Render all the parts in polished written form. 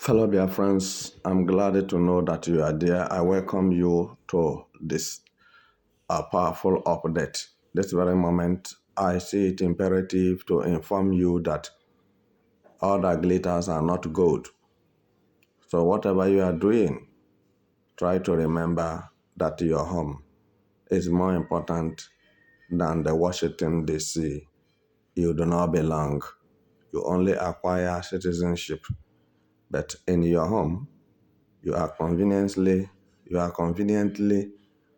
Fellow dear friends, I'm glad to know that you are there. I welcome you to this powerful update. This very moment, I see it imperative to inform you that all that glitters are not gold. So whatever you are doing, try to remember that your home is more important than the Washington, D.C. You do not belong. You only acquire citizenship. But in your home, you are conveniently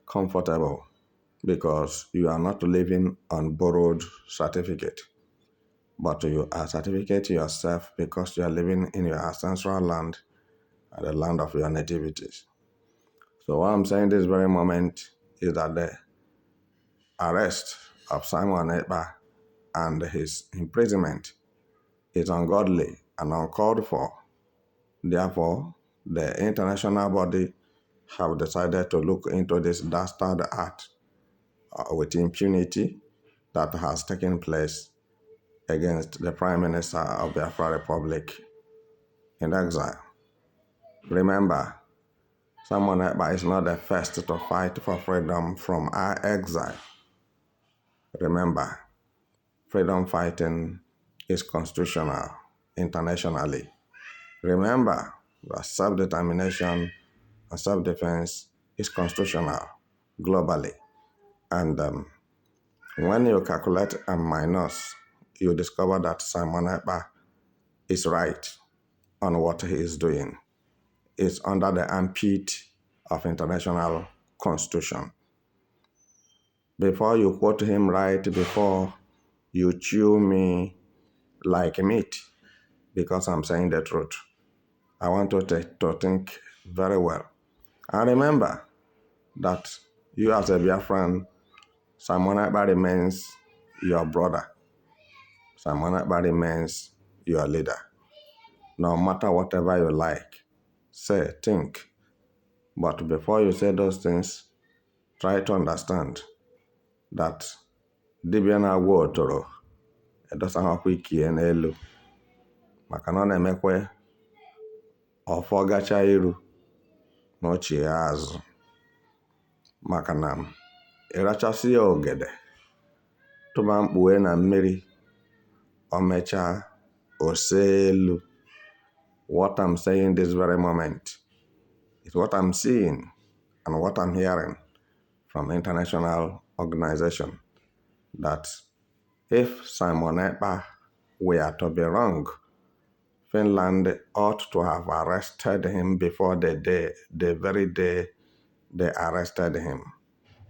comfortable because you are not living on borrowed certificate, but you are certificate yourself because you are living in your ancestral land and the land of your nativities. So what I'm saying this very moment is that the arrest of Simon Ekpa and his imprisonment is ungodly and uncalled for. Therefore, the international body have decided to look into this dastard act with impunity that has taken place against the Prime Minister of the Biafra Republic in exile. Remember, Simon Ekpa is not the first to fight for freedom from our exile. Remember, freedom fighting is constitutional internationally. Remember that self-determination and self-defense is constitutional globally. And when you calculate and minus, you discover that Simon Ekpa is right on what he is doing. It's under the armpit of international constitution. Before you quote him right, before you chew me like meat, because I'm saying the truth, I want you to think very well. And remember that you as a Biafran, Simon Ekpa remains your brother. Simon Ekpa remains your leader. No matter whatever you like, say, think. But before you say those things, try to understand that dibịa na-agwọ otoro edosahakwa ikie n'elu maka na ọ na-emekwe ọfọ gacha iru na ochie azụ maka na ịrachasị ya ogede tụba mkpue na mmiri o mechaa ose elu. What I'm saying this very moment is what I'm seeing and what I'm hearing from international organization, that if Simon Ekpa were to be wrong, Finland ought to have arrested him before the very day they arrested him.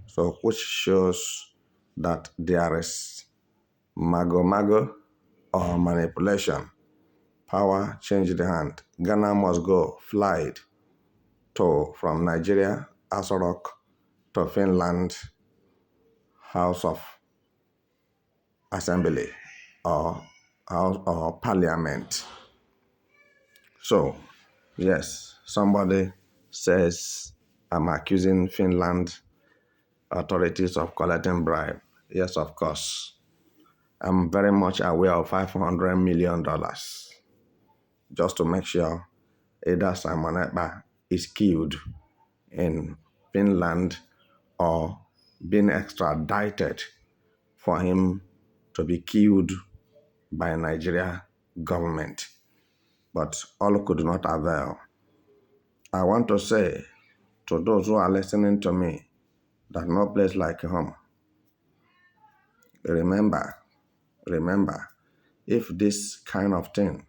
So which shows that there is mago or manipulation. Power changed the hand. Ghana must go flight from Nigeria, Aso Rock, to Finland, House of Assembly or Parliament. So, yes, somebody says I'm accusing Finland authorities of collecting bribe. Yes, of course. I'm very much aware of $500 million just to make sure either Simon Ekpa is killed in Finland or being extradited for him to be killed by Nigeria government. But all could not avail. I want to say to those who are listening to me that no place like home. Remember, if this kind of thing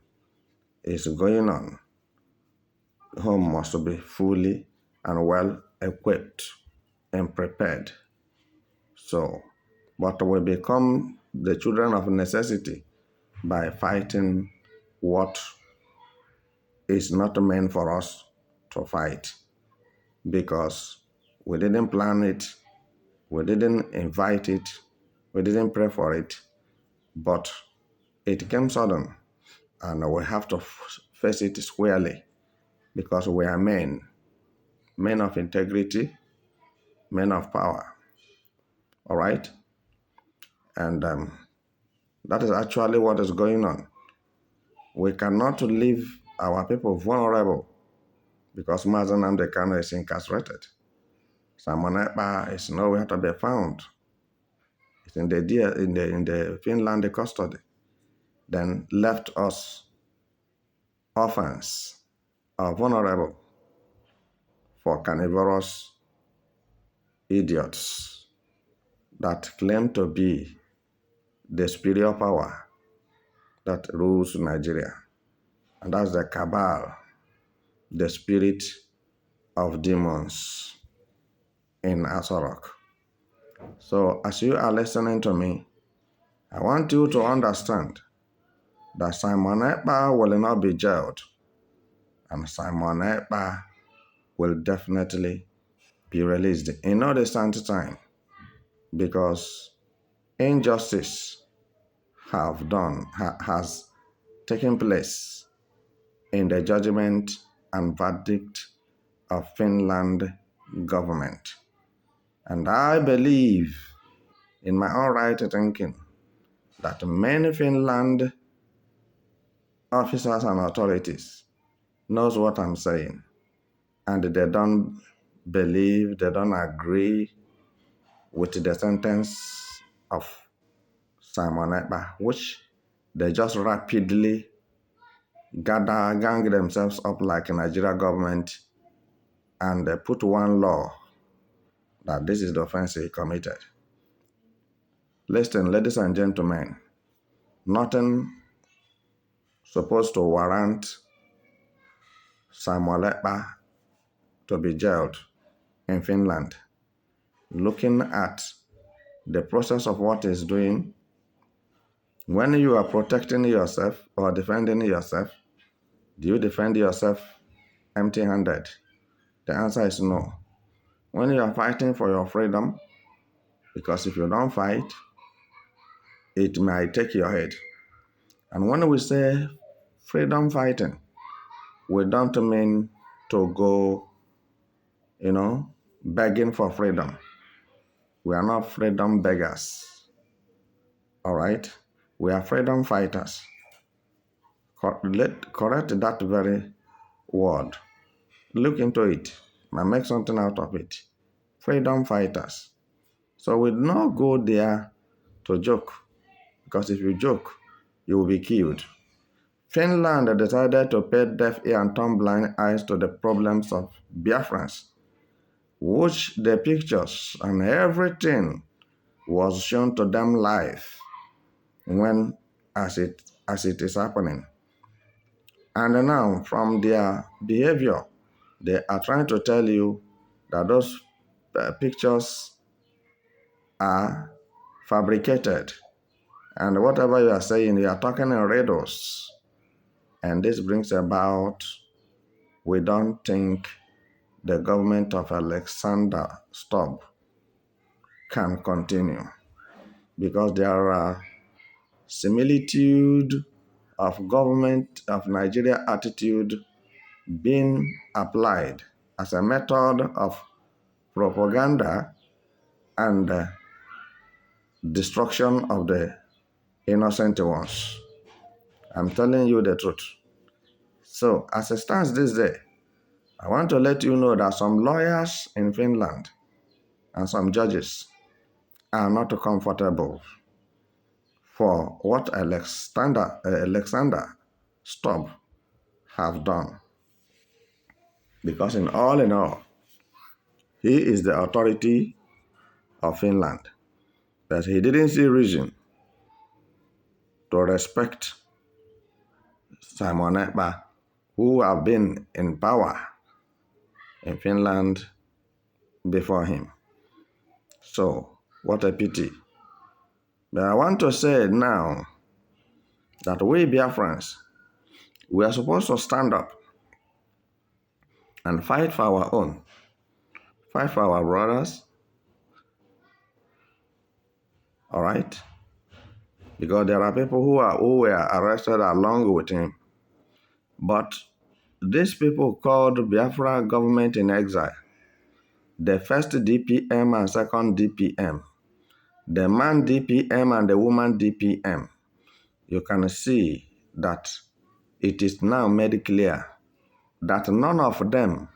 is going on, home must be fully and well equipped and prepared. So, but we become the children of necessity by fighting what is not meant for us to fight, because we didn't plan it, we didn't invite it, we didn't pray for it, but it came sudden, and we have to face it squarely because we are men of integrity, men of power. All right? And that is actually what is going on. We cannot live our people vulnerable because Mazi is incarcerated. Simon Ekpa is nowhere to be found. It's in the Finland custody. Then left us orphans or vulnerable for carnivorous idiots that claim to be the superior power that rules Nigeria. And that's the cabal, the spirit of demons in Asorok. So as you are listening to me, I want you to understand that Simon Ekpa will not be jailed. And Simon Ekpa will definitely be released in no distant time because injustice has taken place in the judgment and verdict of Finland government. And I believe in my own right thinking that many Finland officers and authorities knows what I'm saying, and they don't believe, they don't agree with the sentence of Simon Ekpa, which they just rapidly gang themselves up like a Nigeria government and they put one law that this is the offense he committed. Listen, ladies and gentlemen, nothing supposed to warrant Simon Ekpa to be jailed in Finland. Looking at the process of what he's doing, when you are protecting yourself or defending yourself, do you defend yourself empty-handed? The answer is no. When you are fighting for your freedom, because if you don't fight, it might take your head. And when we say freedom fighting, we don't mean to go, begging for freedom. We are not freedom beggars. All right? We are freedom fighters. Correct that very word. Look into it and make something out of it. Freedom fighters. So we do not go there to joke, because if you joke, you will be killed. Finland decided to pay deaf ear and turn blind eyes to the problems of Biafrans, which the pictures and everything was shown to them live as it is happening. And now, from their behavior, they are trying to tell you that those pictures are fabricated. And whatever you are saying, you are talking in riddles. And this brings about, we don't think the government of Alexander Stubb can continue, because there are similitude of government of Nigeria attitude being applied as a method of propaganda and destruction of the innocent ones. I'm telling you the truth. So as it stands this day, I want to let you know that some lawyers in Finland and some judges are not comfortable for what Alexander Stubb have done. Because in all, he is the authority of Finland. But he didn't see reason to respect Simon Ekpa, who have been in power in Finland before him. So, what a pity. But I want to say now that we Biafrans, we are supposed to stand up and fight for our own. Fight for our brothers. All right? Because there are people who were arrested along with him. But these people called Biafra government in exile, the first DPM and second DPM, the man DPM and the woman DPM, you can see that it is now made clear that none of them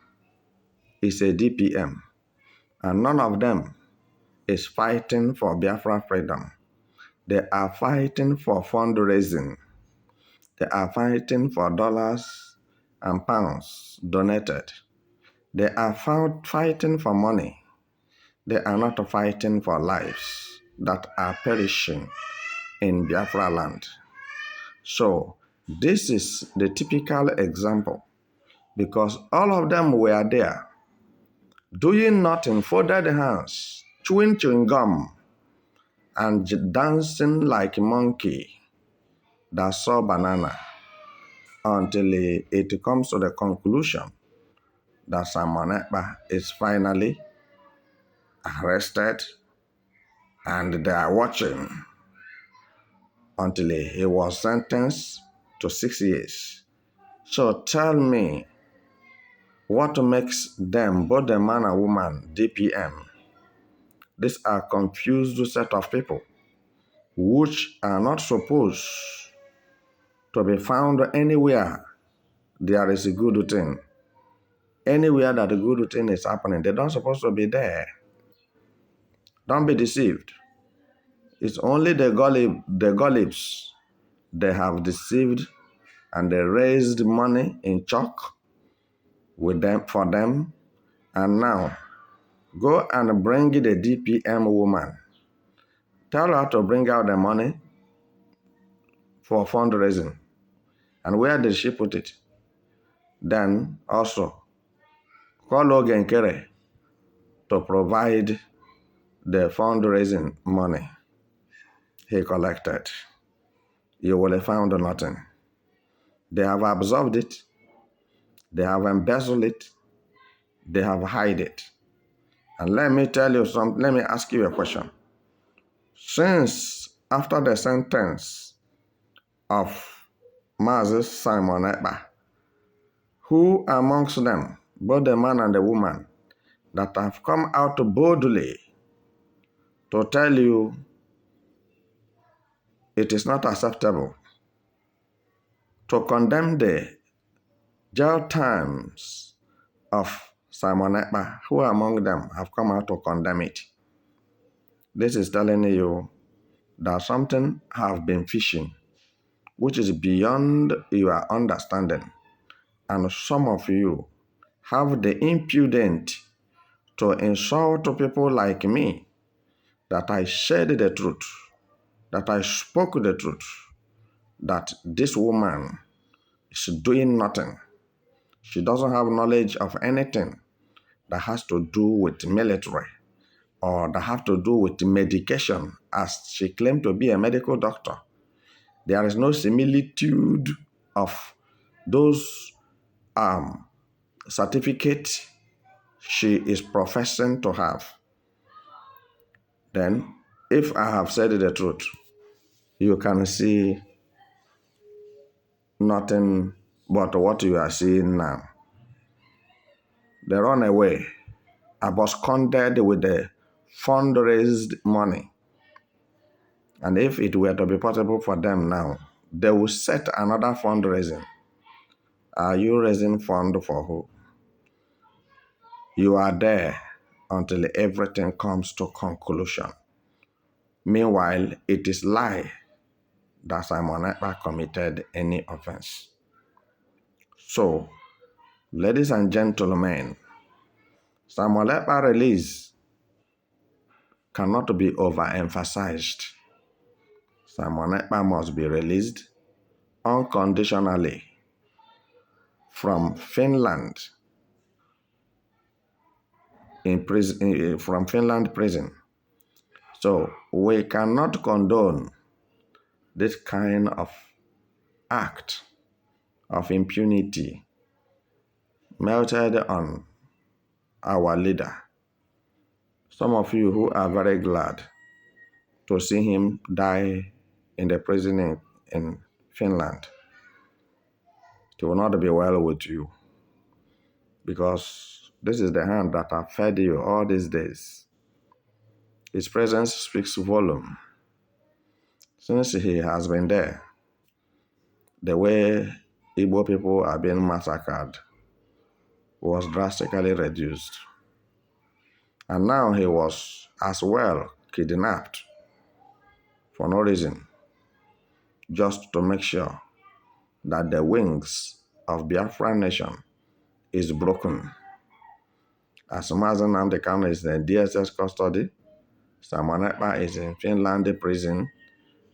is a DPM and none of them is fighting for Biafra freedom. They are fighting for fundraising. They are fighting for dollars and pounds donated. They are fighting for money. They are not fighting for lives that are perishing in Biafra land. So this is the typical example because all of them were there doing nothing, folded hands, chewing gum, and dancing like a monkey that saw banana until it comes to the conclusion that Simon Ekpa is finally arrested and they are watching until he was sentenced to 6 years. So tell me, what makes them, both the man and woman, DPM? These are confused set of people which are not supposed to be found anywhere there is a good thing. Anywhere that a good thing is happening, they're not supposed to be there. Don't be deceived. It's only the gullibles they have deceived and they raised money in chalk with them for them. And now, go and bring the DPM woman. Tell her to bring out the money for fundraising. And where did she put it? Then also, call Ogenkere to provide the fundraising money he collected. You will have found nothing. They have absorbed it. They have embezzled it. They have hid it. And let me tell you something. Let me ask you a question. Since after the sentence of Mazi Simon Ekpa, who amongst them, both the man and the woman, that have come out boldly to tell you it is not acceptable to condemn the jail terms of Simon Ekpa, who among them have come out to condemn it? This is telling you that something have been fishing, which is beyond your understanding. And some of you have the impudence to insult people like me, that I said the truth, that I spoke the truth, that this woman is doing nothing. She doesn't have knowledge of anything that has to do with military or that have to do with medication, as she claimed to be a medical doctor. There is no similitude of those certificates she is professing to have. Then, if I have said the truth, you can see nothing but what you are seeing now. They run away, absconded with the fundraised money. And if it were to be possible for them now, they will set another fundraising. Are you raising fund for who? You are there until everything comes to conclusion. Meanwhile, it is lie that Simon Ekpa committed any offense. So, ladies and gentlemen, Simon Ekpa release cannot be overemphasized. Simon Ekpa must be released unconditionally from Finland, from Finland prison. So we cannot condone this kind of act of impunity melted on our leader. Some of you who are very glad to see him die in the prison in Finland, it will not be well with you, because this is the hand that have fed you all these days. His presence speaks volume. Since he has been there, the way Igbo people are being massacred was drastically reduced. And now he was as well kidnapped for no reason, just to make sure that the wings of Biafran nation is broken. As Mazi is in DSS custody, Simon Ekpa is in Finland prison,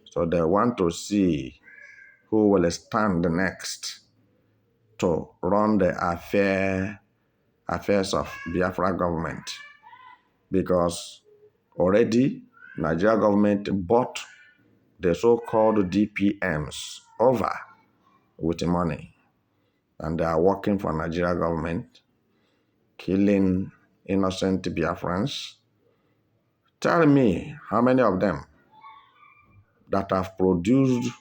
so they want to see who will stand next to run the affairs of Biafra government. Because already Nigeria government bought the so-called DPMs over with money. And they are working for Nigeria government, killing innocent Biafrans. Tell me how many of them that have produced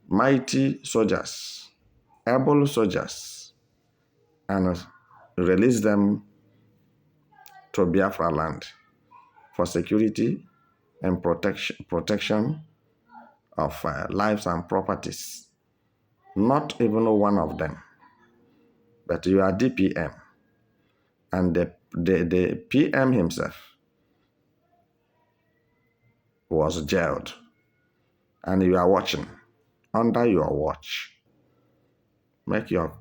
mighty soldiers, able soldiers, and release them to Biafra land for security and protection of lives and properties. Not even one of them. But you are DPM. And the PM himself was jailed. And you are watching under your watch. Make your